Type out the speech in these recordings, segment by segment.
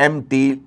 MT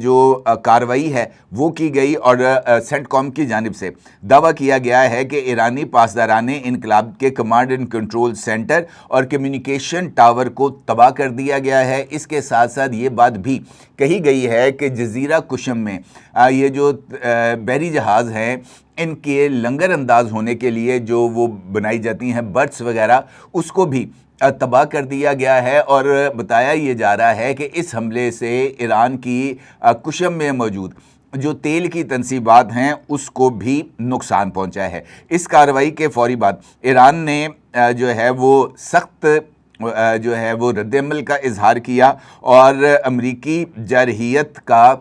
جو کارروائی ہے وہ کی گئی اور سینٹ کام کی جانب سے دعویٰ کیا گیا ہے کہ ایرانی پاسداران انقلاب کے کمانڈ اینڈ کنٹرول سینٹر اور کمیونیکیشن ٹاور کو تباہ کر دیا گیا ہے۔ اس کے ساتھ ساتھ یہ بات بھی کہی گئی ہے کہ جزیرہ کشم میں یہ جو بحری جہاز ہیں ان کے لنگر انداز ہونے کے لیے جو وہ بنائی جاتی ہیں برتس وغیرہ، اس کو بھی تباہ کر دیا گیا ہے، اور بتایا یہ جا رہا ہے کہ اس حملے سے ایران کی کشم میں موجود جو تیل کی تنصیبات ہیں اس کو بھی نقصان پہنچا ہے۔ اس کارروائی کے فوری بعد ایران نے جو ہے وہ سخت جو ہے وہ رد عمل کا اظہار کیا، اور امریکی جارحیت کا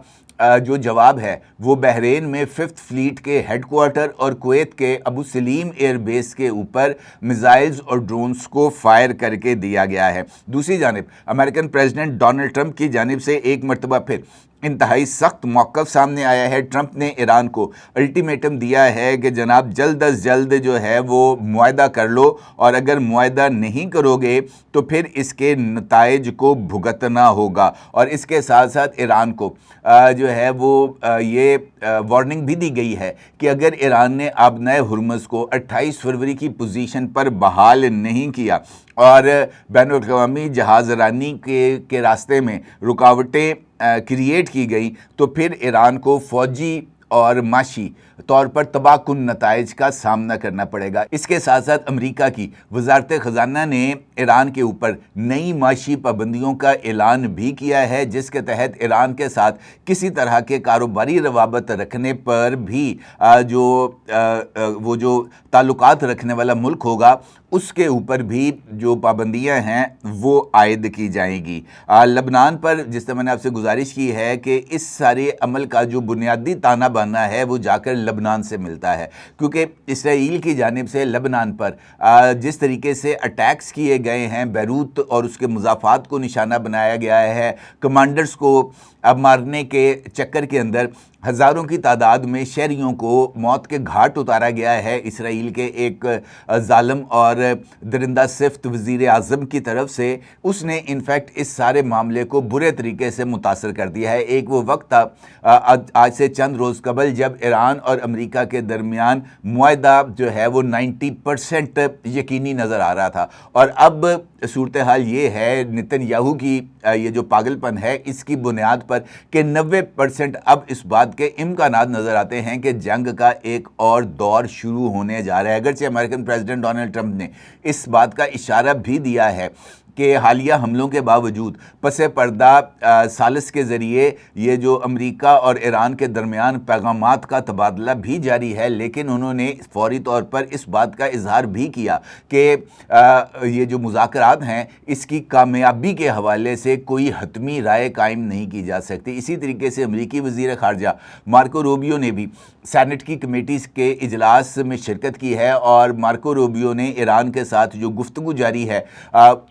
جو جواب ہے وہ بحرین میں 5th فلیٹ کے ہیڈ کوارٹر اور کویت کے ابو سلیم ایئر بیس کے اوپر میزائلز اور ڈرونز کو فائر کر کے دیا گیا ہے۔ دوسری جانب امریکن پریزیڈنٹ ڈونلڈ ٹرمپ کی جانب سے ایک مرتبہ پھر انتہائی سخت موقف سامنے آیا ہے۔ ٹرمپ نے ایران کو الٹیمیٹم دیا ہے کہ جناب جلد از جلد جو ہے وہ معاہدہ کر لو، اور اگر معاہدہ نہیں کرو گے تو پھر اس کے نتائج کو بھگتنا ہوگا۔ اور اس کے ساتھ ساتھ ایران کو جو ہے وہ یہ وارننگ بھی دی گئی ہے کہ اگر ایران نے آبنائے ہرمز کو 28 فروری کی پوزیشن پر بحال نہیں کیا اور بین الاقوامی جہاز رانی کے راستے میں رکاوٹیں کریٹ کی گئی تو پھر ایران کو فوجی اور معاشی طور پر تباہ کن نتائج کا سامنا کرنا پڑے گا۔ اس کے ساتھ ساتھ امریکہ کی وزارت خزانہ نے ایران کے اوپر نئی معاشی پابندیوں کا اعلان بھی کیا ہے، جس کے تحت ایران کے ساتھ کسی طرح کے کاروباری روابط رکھنے پر بھی وہ جو تعلقات رکھنے والا ملک ہوگا اس کے اوپر بھی جو پابندیاں ہیں وہ عائد کی جائیں گی۔ لبنان پر جس طرح میں نے آپ سے گزارش کی ہے کہ اس سارے عمل کا جو بنیادی تانا بانا ہے وہ جا کر لبنان سے ملتا ہے، کیونکہ اسرائیل کی جانب سے لبنان پر جس طریقے سے اٹیکس کیے گئے ہیں، بیروت اور اس کے مضافات کو نشانہ بنایا گیا ہے، کمانڈرز کو مارنے کے چکر کے اندر ہزاروں کی تعداد میں شہریوں کو موت کے گھاٹ اتارا گیا ہے اسرائیل کے ایک ظالم اور درندہ صفت وزیر اعظم کی طرف سے۔ اس نے انفیکٹ اس سارے معاملے کو برے طریقے سے متاثر کر دیا ہے۔ ایک وہ وقت تھا آج سے چند روز قبل جب ایران اور امریکہ کے درمیان معاہدہ جو ہے وہ 90% یقینی نظر آ رہا تھا، اور اب صورتحال یہ ہے نتن یاہو کی یہ جو پاگل پن ہے اس کی بنیاد پر کہ 90% اب اس بات کے امکانات نظر آتے ہیں کہ جنگ کا ایک اور دور شروع ہونے جا رہا ہے۔ اگرچہ امریکن پریزیڈنٹ ڈونلڈ ٹرمپ نے اس بات کا اشارہ بھی دیا ہے کہ حالیہ حملوں کے باوجود پس پردہ ثالث کے ذریعے یہ جو امریکہ اور ایران کے درمیان پیغامات کا تبادلہ بھی جاری ہے، لیکن انہوں نے فوری طور پر اس بات کا اظہار بھی کیا کہ یہ جو مذاکرات ہیں اس کی کامیابی کے حوالے سے کوئی حتمی رائے قائم نہیں کی جا سکتی۔ اسی طریقے سے امریکی وزیر خارجہ مارکو روبیو نے بھی سینٹ کی کمیٹیز کے اجلاس میں شرکت کی ہے، اور مارکو روبیو نے ایران کے ساتھ جو گفتگو جاری ہے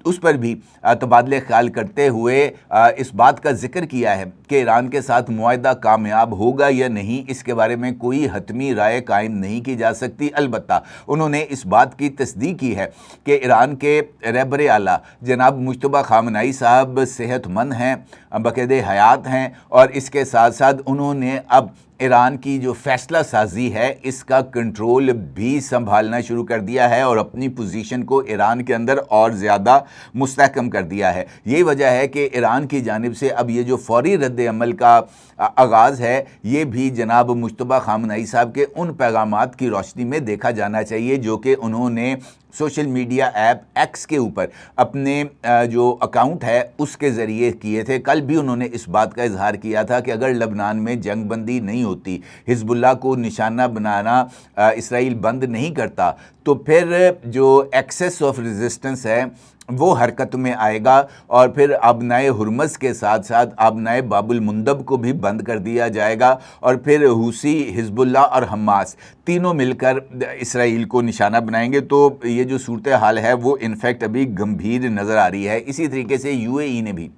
اس پر بھی تبادلہ خیال کرتے ہوئے اس بات کا ذکر کیا ہے کہ ایران کے ساتھ معاہدہ کامیاب ہوگا یا نہیں اس کے بارے میں کوئی حتمی رائے قائم نہیں کی جا سکتی۔ البتہ انہوں نے اس بات کی تصدیق کی ہے کہ ایران کے رہبر اعلیٰ جناب مجتبیٰ خامنہئی صاحب صحت مند ہیں، باقاعدہ حیات ہیں، اور اس کے ساتھ ساتھ انہوں نے اب ایران کی جو فیصلہ سازی ہے اس کا کنٹرول بھی سنبھالنا شروع کر دیا ہے اور اپنی پوزیشن کو ایران کے اندر اور زیادہ مستحکم کر دیا ہے۔ یہی وجہ ہے کہ ایران کی جانب سے اب یہ جو فوری رد عمل کا آغاز ہے یہ بھی جناب مجتبیٰ خامنہئی صاحب کے ان پیغامات کی روشنی میں دیکھا جانا چاہیے جو کہ انہوں نے سوشل میڈیا ایپ ایکس کے اوپر اپنے جو اکاؤنٹ ہے اس کے ذریعے کیے تھے۔ کل بھی انہوں نے اس بات کا اظہار کیا تھا کہ اگر لبنان میں جنگ بندی نہیں ہوتی، حزب اللہ کو نشانہ بنانا اسرائیل بند نہیں کرتا، تو پھر جو ایکسس آف ریزسٹنس ہے وہ حرکت میں آئے گا، اور پھر آبنائے ہرمز کے ساتھ ساتھ آبنائے باب المندب کو بھی بند کر دیا جائے گا، اور پھر حوثی، حزب اللہ اور حماس تینوں مل کر اسرائیل کو نشانہ بنائیں گے۔ تو یہ جو صورتحال ہے وہ انفیکٹ ابھی گمبھیر نظر آ رہی ہے۔ اسی طریقے سے UAE نے بھی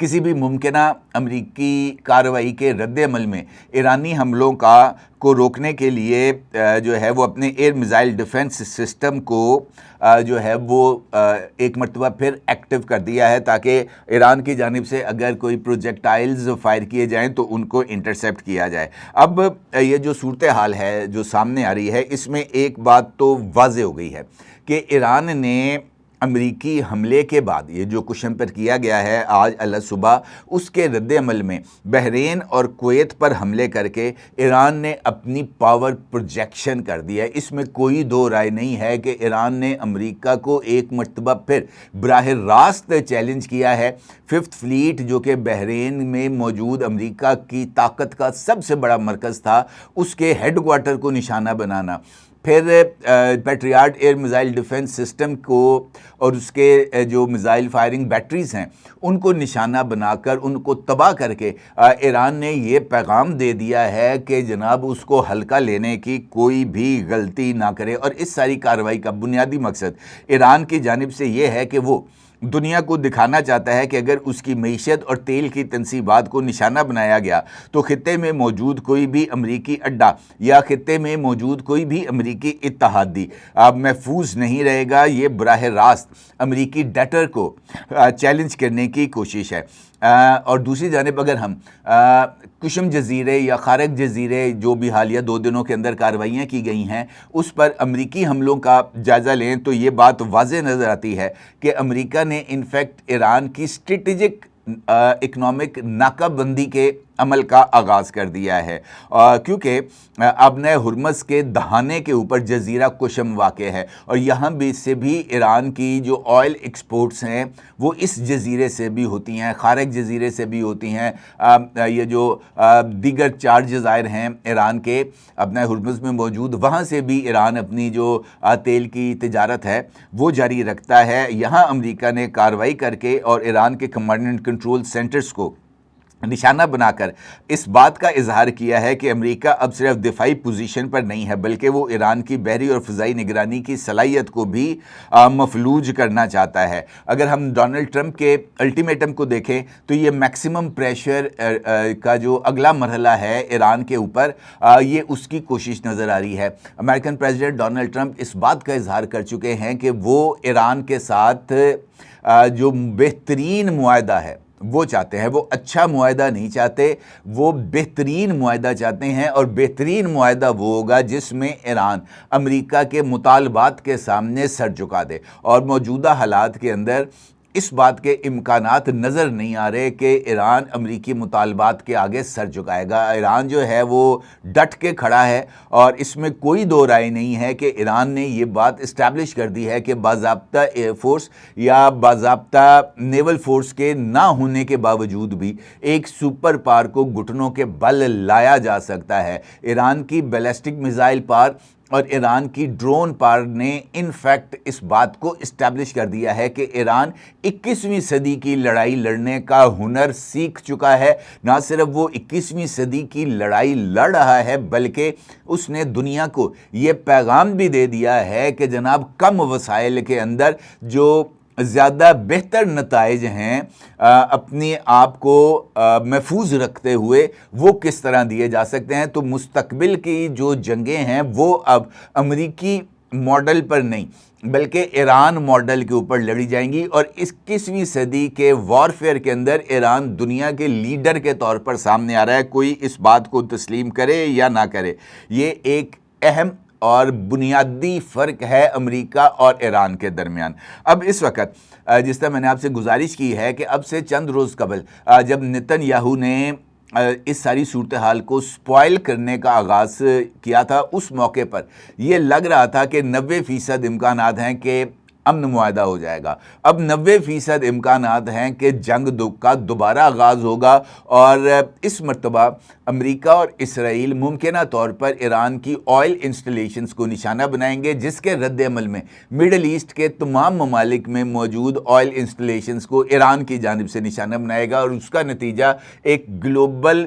کسی بھی ممکنہ امریکی کارروائی کے رد عمل میں ایرانی حملوں کو روکنے کے لیے جو ہے وہ اپنے ایئر میزائل ڈیفنس سسٹم کو جو ہے وہ ایک مرتبہ پھر ایکٹیو کر دیا ہے، تاکہ ایران کی جانب سے اگر کوئی پروجیکٹائلز فائر کیے جائیں تو ان کو انٹرسیپٹ کیا جائے۔ اب یہ جو صورتحال ہے جو سامنے آ رہی ہے، اس میں ایک بات تو واضح ہو گئی ہے کہ ایران نے امریکی حملے کے بعد یہ جو کچھ ہم پر کیا گیا ہے آج اللہ صبح، اس کے رد عمل میں بحرین اور کویت پر حملے کر کے ایران نے اپنی پاور پروجیکشن کر دیا ہے۔ اس میں کوئی دو رائے نہیں ہے کہ ایران نے امریکہ کو ایک مرتبہ پھر براہ راست چیلنج کیا ہے۔ ففتھ فلیٹ جو کہ بحرین میں موجود امریکہ کی طاقت کا سب سے بڑا مرکز تھا، اس کے ہیڈ کوارٹر کو نشانہ بنانا، پھر patriot year missile defence system کو اور اس کے جو میزائل فائرنگ بیٹریز ہیں ان کو نشانہ بنا کر ان کو تباہ کر کے ایران نے یہ پیغام دے دیا ہے کہ جناب اس کو ہلکا لینے کی کوئی بھی غلطی نہ کرے۔ اور اس ساری کارروائی کا بنیادی مقصد ایران کی جانب سے یہ ہے کہ وہ دنیا کو دکھانا چاہتا ہے کہ اگر اس کی معیشت اور تیل کی تنصیبات کو نشانہ بنایا گیا تو خطے میں موجود کوئی بھی امریکی اڈا یا خطے میں موجود کوئی بھی امریکی اتحادی محفوظ نہیں رہے گا۔ یہ براہ راست امریکی ڈیٹر کو چیلنج کرنے کی کوشش ہے۔ اور دوسری جانب اگر ہم کشم جزیرے یا خارق جزیرے جو بھی حالیہ 2 دنوں کے اندر کارروائیاں کی گئی ہیں اس پر امریکی حملوں کا جائزہ لیں تو یہ بات واضح نظر آتی ہے کہ امریکہ نے انفیکٹ ایران کی اسٹریٹجک اکنامک ناکہ بندی کے عمل کا آغاز کر دیا ہے، کیونکہ اب نئے ہرمز کے دہانے کے اوپر جزیرہ کشم واقع ہے اور یہاں بھی سے بھی ایران کی جو آئل ایکسپورٹس ہیں وہ اس جزیرے سے بھی ہوتی ہیں، خارق جزیرے سے بھی ہوتی ہیں۔ یہ جو دیگر 4 جزائر ہیں ایران کے اپنے ہرمز میں موجود، وہاں سے بھی ایران اپنی جو تیل کی تجارت ہے وہ جاری رکھتا ہے۔ یہاں امریکہ نے کارروائی کر کے اور ایران کے کمانڈ اینڈ کنٹرول سینٹرز کو نشانہ بنا کر اس بات کا اظہار کیا ہے کہ امریکہ اب صرف دفاعی پوزیشن پر نہیں ہے بلکہ وہ ایران کی بحری اور فضائی نگرانی کی صلاحیت کو بھی مفلوج کرنا چاہتا ہے۔ اگر ہم ڈونلڈ ٹرمپ کے الٹیمیٹم کو دیکھیں تو یہ میکسیمم پریشر کا جو اگلا مرحلہ ہے ایران کے اوپر، یہ اس کی کوشش نظر آ رہی ہے۔ امریکن پریزیڈنٹ ڈونلڈ ٹرمپ اس بات کا اظہار کر چکے ہیں کہ وہ ایران کے ساتھ جو بہترین معاہدہ ہے وہ چاہتے ہیں، وہ اچھا معاہدہ نہیں چاہتے، وہ بہترین معاہدہ چاہتے ہیں، اور بہترین معاہدہ وہ ہوگا جس میں ایران امریکہ کے مطالبات کے سامنے سر جھکا دے۔ اور موجودہ حالات کے اندر اس بات کے امکانات نظر نہیں آ رہے کہ ایران امریکی مطالبات کے آگے سر جھکائے گا۔ ایران جو ہے وہ ڈٹ کے کھڑا ہے اور اس میں کوئی دو رائے نہیں ہے کہ ایران نے یہ بات اسٹیبلش کر دی ہے کہ باضابطہ ایئر فورس یا باضابطہ نیول فورس کے نہ ہونے کے باوجود بھی ایک سپر پاور کو گھٹنوں کے بل لایا جا سکتا ہے۔ ایران کی بیلسٹک میزائل پاور اور ایران کی ڈرون پاور نے انفیکٹ اس بات کو اسٹیبلش کر دیا ہے کہ ایران 21ویں صدی کی لڑائی لڑنے کا ہنر سیکھ چکا ہے۔ نہ صرف وہ 21ویں صدی کی لڑائی لڑ رہا ہے بلکہ اس نے دنیا کو یہ پیغام بھی دے دیا ہے کہ جناب کم وسائل کے اندر جو زیادہ بہتر نتائج ہیں اپنے آپ کو محفوظ رکھتے ہوئے وہ کس طرح دیے جا سکتے ہیں۔ تو مستقبل کی جو جنگیں ہیں وہ اب امریکی ماڈل پر نہیں بلکہ ایران ماڈل کے اوپر لڑی جائیں گی، اور 21ویں صدی کے وارفیئر کے اندر ایران دنیا کے لیڈر کے طور پر سامنے آ رہا ہے، کوئی اس بات کو تسلیم کرے یا نہ کرے۔ یہ ایک اہم اور بنیادی فرق ہے امریکہ اور ایران کے درمیان۔ اب اس وقت جس طرح میں نے آپ سے گزارش کی ہے کہ اب سے چند روز قبل جب نتن یاہو نے اس ساری صورتحال کو سپوائل کرنے کا آغاز کیا تھا، اس موقع پر یہ لگ رہا تھا کہ 90% امکانات ہیں کہ امن معاہدہ ہو جائے گا۔ اب 90% امکانات ہیں کہ جنگ کا دوبارہ آغاز ہوگا، اور اس مرتبہ امریکہ اور اسرائیل ممکنہ طور پر ایران کی آئل انسٹالیشنز کو نشانہ بنائیں گے، جس کے رد عمل میں مڈل ایسٹ کے تمام ممالک میں موجود آئل انسٹالیشنز کو ایران کی جانب سے نشانہ بنائے گا، اور اس کا نتیجہ ایک گلوبل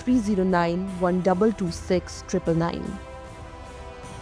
309 1226 999।